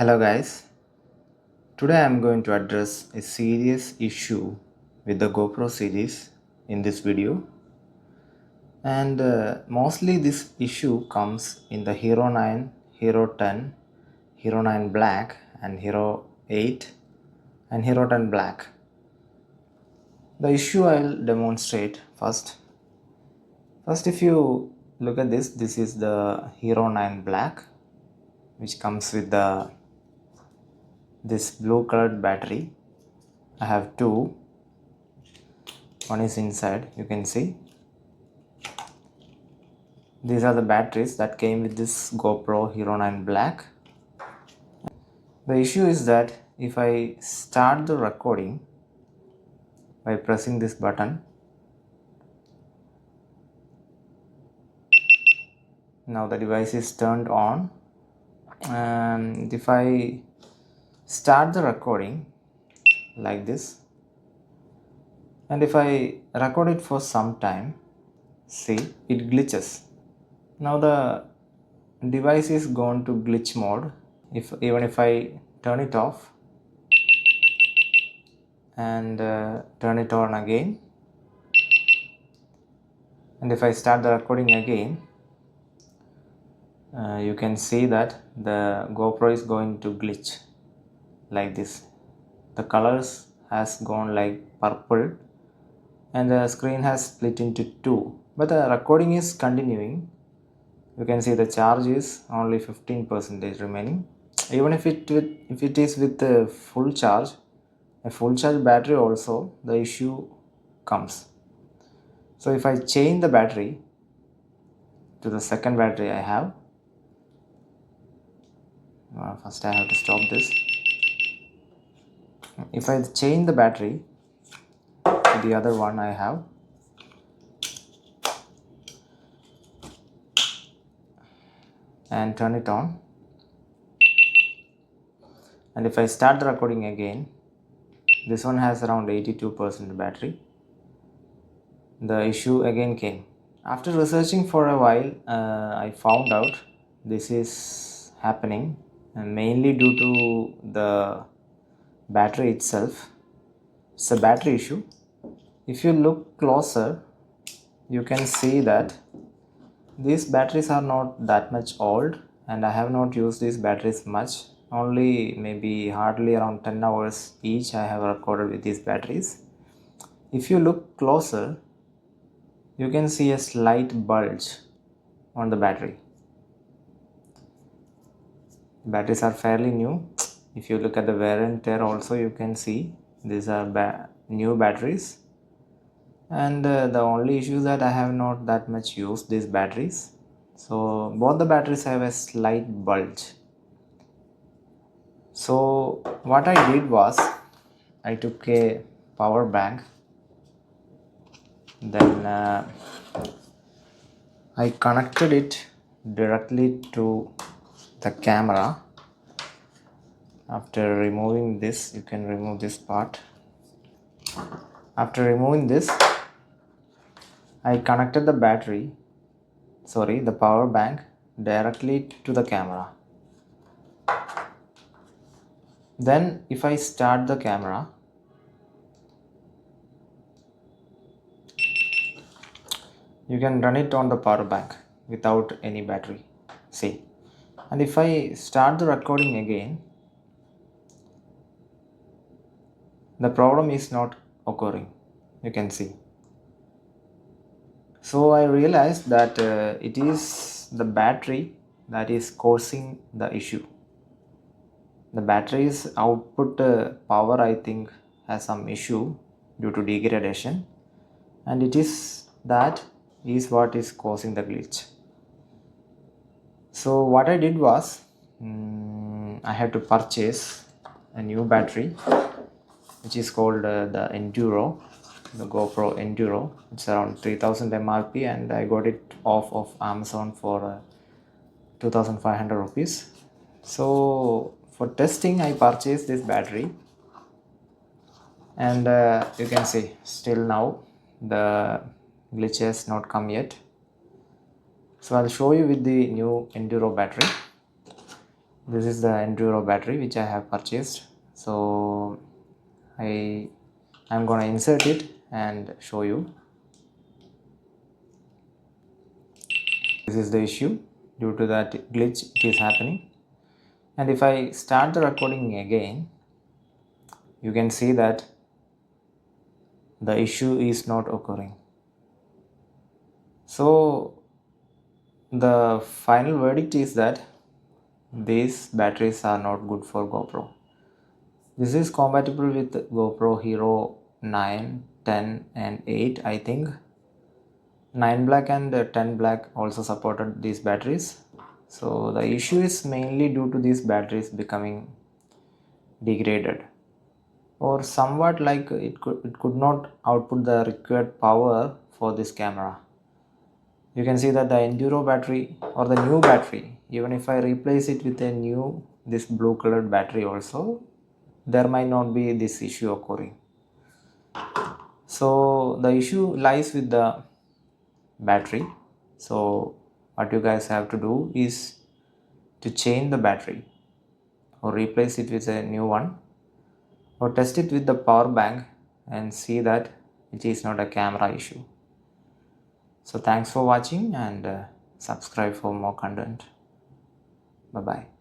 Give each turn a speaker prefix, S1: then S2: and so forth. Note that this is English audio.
S1: Hello guys, today I am going to address a serious issue with the GoPro series in this video, and mostly this issue comes in the Hero 9, Hero 10, Hero 9 Black and Hero 8 and Hero 10 Black. The issue I will demonstrate first. First, if you look at this is the Hero 9 Black, which comes with this blue colored battery. I have two. One is inside, you can see. These are the batteries that came with this GoPro Hero 9 Black. The issue is that if I start the recording by pressing this button, now the device is turned on, and if I start the recording like this, and if I record it for some time, see, it glitches. Now the device is gone to glitch mode. Even if I turn it off and turn it on again, and if I start the recording again, you can see that the GoPro is going to glitch like this. The colors has gone like purple and the screen has split into two, but the recording is continuing. You can see the charge is only 15% remaining. Even if it is with a full charge battery also, the issue comes. So if I change the battery to the second battery I have, first I have to stop this. If I change the battery to the other one I have, and turn it on, and if I start the recording again, this one has around 82% battery. The issue again came. After researching for a while, I found out this is happening mainly due to the battery itself. It's a battery issue. If you look closer, you can see that these batteries are not that much old, and I have not used these batteries much. Only maybe hardly around 10 hours each I have recorded with these batteries. If you look closer, you can see a slight bulge on the battery. Batteries are fairly new. If you look at the wear and tear also, you can see these are new batteries, and the only issue is that I have not that much used these batteries, so both the batteries have a slight bulge. So what I did was I took a power bank, then I connected it directly to the camera. After removing this, you can remove this part. After removing this, I connected the the power bank directly to the camera. Then if I start the camera, you can run it on the power bank without any battery. See, and if I start the recording again, the problem is not occurring, you can see. So I realized that it is the battery that is causing the issue. The battery's output power, I think, has some issue due to degradation, and it is what is causing the glitch. So what I did was I had to purchase a new battery, which is called the Enduro, the GoPro Enduro. It's around 3000 MRP, and I got it off of Amazon for 2500 rupees. So for testing, I purchased this battery, and you can see still now the glitch has not come yet. So I'll show you with the new Enduro battery. This is the Enduro battery which I have purchased. So I'm gonna insert it and show you. This is the issue. Due to that glitch it is happening. And if I start the recording again, you can see that the issue is not occurring. So the final verdict is that these batteries are not good for GoPro. This is compatible with GoPro Hero 9, 10 and 8 I think. 9 black and 10 black also supported these batteries. So the issue is mainly due to these batteries becoming degraded, or somewhat like it could not output the required power for this camera. You can see that the Enduro battery or the new battery, even if I replace it with a new this blue colored battery also, there might not be this issue occurring. So the issue lies with the battery. So what you guys have to do is to change the battery or replace it with a new one, or test it with the power bank and see that it is not a camera issue. So thanks for watching, and subscribe for more content. Bye bye.